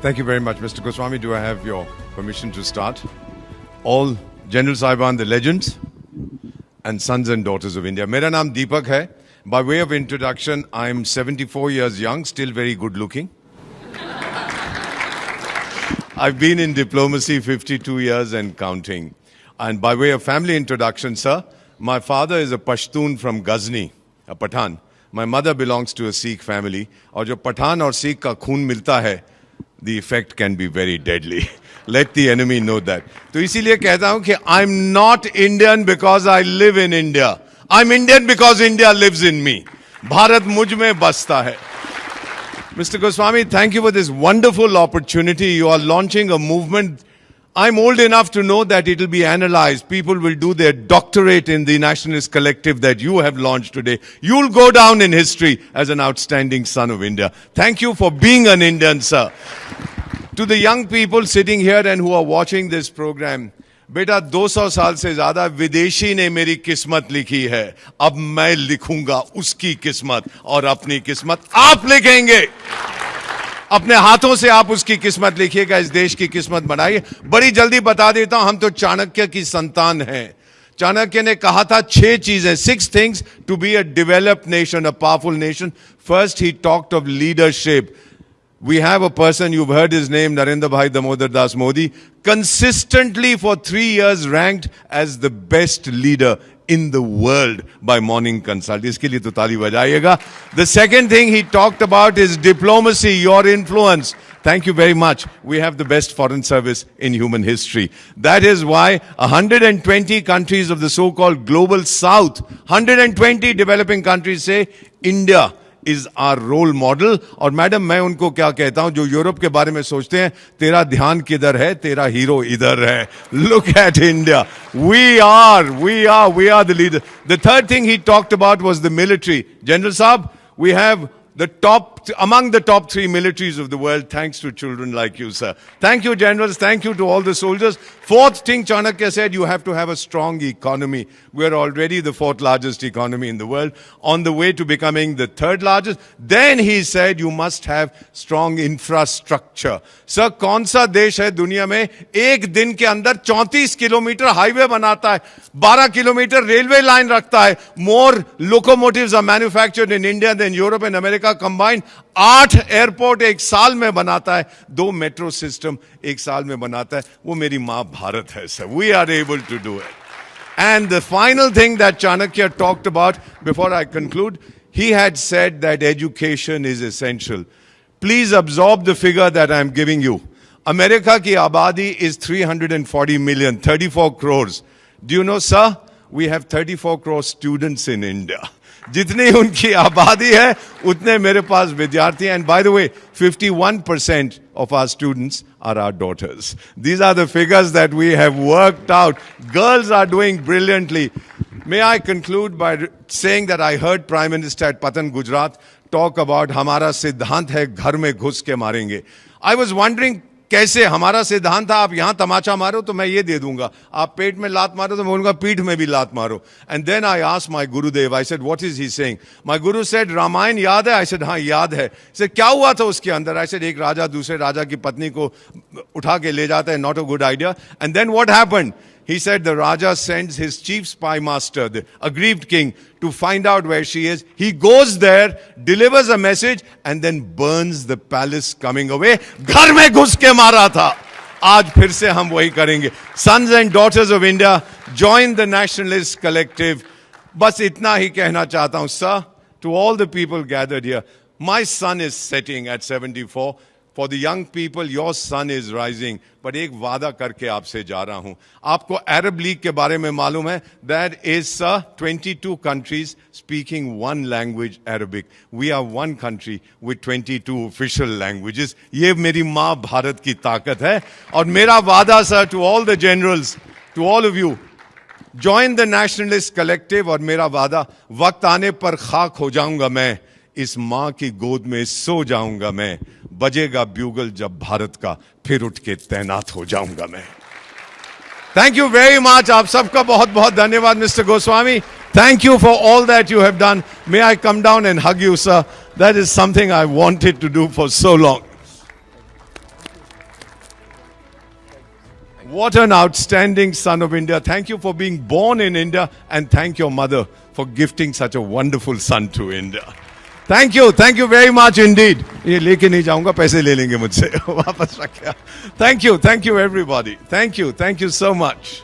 Thank you very much, Mr. Goswami. Do I have your permission to start? All General Saiban, the legends and sons and daughters of India. Mera naam Deepak hai. By way of introduction, I'm 74 years young, still very good looking. I've been in diplomacy 52 years and counting. And by way of family introduction, sir, my father is a Pashtun from Ghazni, a Pathan. My mother belongs to a Sikh family. और जो पठान और सिख का खून मिलता है, the effect can be very deadly. Let the enemy know that. तो इसीलिए कहता हूँ कि I'm not Indian because I live in India. I'm Indian because India lives in me. Bharat मुझ में बसता है. Mr. Goswami, thank you for this wonderful opportunity. You are launching a movement. I'm old enough to know that it will be analyzed. People will do their doctorate in the Nationalist Collective that you have launched today. You'll go down in history as an outstanding son of India. Thank you for being an Indian, sir. To the young people sitting here and who are watching this program, बेटा 200 साल से ज्यादा विदेशी ने मेरी किस्मत लिखी है. अब मैं लिखूंगा उसकी किस्मत और अपनी किस्मत आप लिखेंगे. अपने हाथों से आप उसकी किस्मत लिखिएगा, इस देश की किस्मत बनाइए. बड़ी जल्दी बता देता हूं, हम तो चाणक्य की संतान हैं. चाणक्य ने कहा था 6 चीजें, 6 things to be a developed nation, a powerful nation. First, he talked of leadership. We have a person, you've heard his name, Narendra Bhai Damodar Das Modi, consistently for 3 years ranked as the best leader in the world by Morning Consult. इसके लिए तो ताली बजाइएगा. The second thing he talked about is diplomacy, your influence. Thank you very much. We have the best foreign service in human history. That is why 120 countries of the so-called global south, 120 developing countries say India is our role model. और madam मैं उनको क्या कहता हूं जो Europe के बारे में सोचते हैं, तेरा ध्यान किधर है, तेरा हीरो इधर है. Look at India. We are the leader. The third thing he talked about was the military. General Saab, we have among the top 3 militaries of the world, thanks to children like you, sir. Thank you, generals. Thank you to all the soldiers. Fourth thing, Chanakya said, you have to have a strong economy. We're already the 4th largest economy in the world, on the way to becoming the 3rd largest. Then he said, you must have strong infrastructure. Sir, कौन सा देश है दुनिया में एक दिन के अंदर 34 किलोमीटर हाईवे बनाता है, 12 किलोमीटर रेलवे लाइन रखता है? More locomotives are manufactured in India than Europe and America combined. 8 airport एक साल में बनाता है, 2 मेट्रो सिस्टम एक साल में बनाता है. वो मेरी मां भारत है, sir. We are able to do it. And the final thing that Chanakya talked about, before I conclude, he had said that education is essential. Please absorb the figure that I am giving you. America की आबादी is 340 million, 34 crores. Do you know, sir? We have 34 crore students in India. जितनी उनकी आबादी है उतने मेरे पास विद्यार्थी हैं. And by the way, 51% of our students are our daughters. These are the figures that we have worked out. Girls are doing brilliantly. May I conclude by saying that I heard Prime Minister at Patan, Gujarat talk about हमारा सिद्धांत है घर में घुस के मारेंगे. I was wondering कैसे हमारा सिद्धांत था, आप यहां तमाचा मारो तो मैं ये दे दूंगा, आप पेट में लात मारो तो मैं बोलूंगा पीठ में भी लात मारो. And then I asked my Gurudev, I said, what is he saying? My Guru said, Ramayan याद है? I said, हाँ याद है. He said, क्या हुआ था उसके अंदर? I said, एक राजा दूसरे राजा की पत्नी को उठा के ले जाता है, not a good idea. And then what happened? He said the Raja sends his chief spy master, the aggrieved king, to find out where she is. He goes there, delivers a message, and then burns the palace coming away. घर में घुस के मारा था. आज फिर से हम वही करेंगे. Sons and daughters of India, join the Nationalist Collective. बस इतना ही कहना चाहता हूं, sir, to all the people gathered here. My sun is setting at 74. For the young people, your sun is rising. But एक वादा करके आपसे जा रहा हूं. आपको अरब लीग के बारे में मालूम है? That is 22 countries speaking one language, Arabic. We are one country with 22 official languages. ये मेरी माँ भारत की ताकत है. और मेरा वादा, sir, to all the generals, to all of you, join the Nationalist Collective. और मेरा वादा, वक्त आने पर खाक हो जाऊंगा मैं, इस मां की गोद में सो जाऊंगा मैं, बजेगा ब्यूगल जब भारत का, फिर उठ के तैनात हो जाऊंगा मैं. Thank you very much. आप सबका बहुत बहुत धन्यवाद, mister Goswami. Thank you for all that you have done. May I come down and hug you, sir? That is something I wanted to do for so long. What an outstanding son of India. Thank you for being born in India, and thank your mother for gifting such a wonderful son to India. Thank you very much indeed. ये लेके नहीं जाऊंगा, पैसे ले लेंगे मुझसे वापस रखा. Thank you everybody. Thank you so much.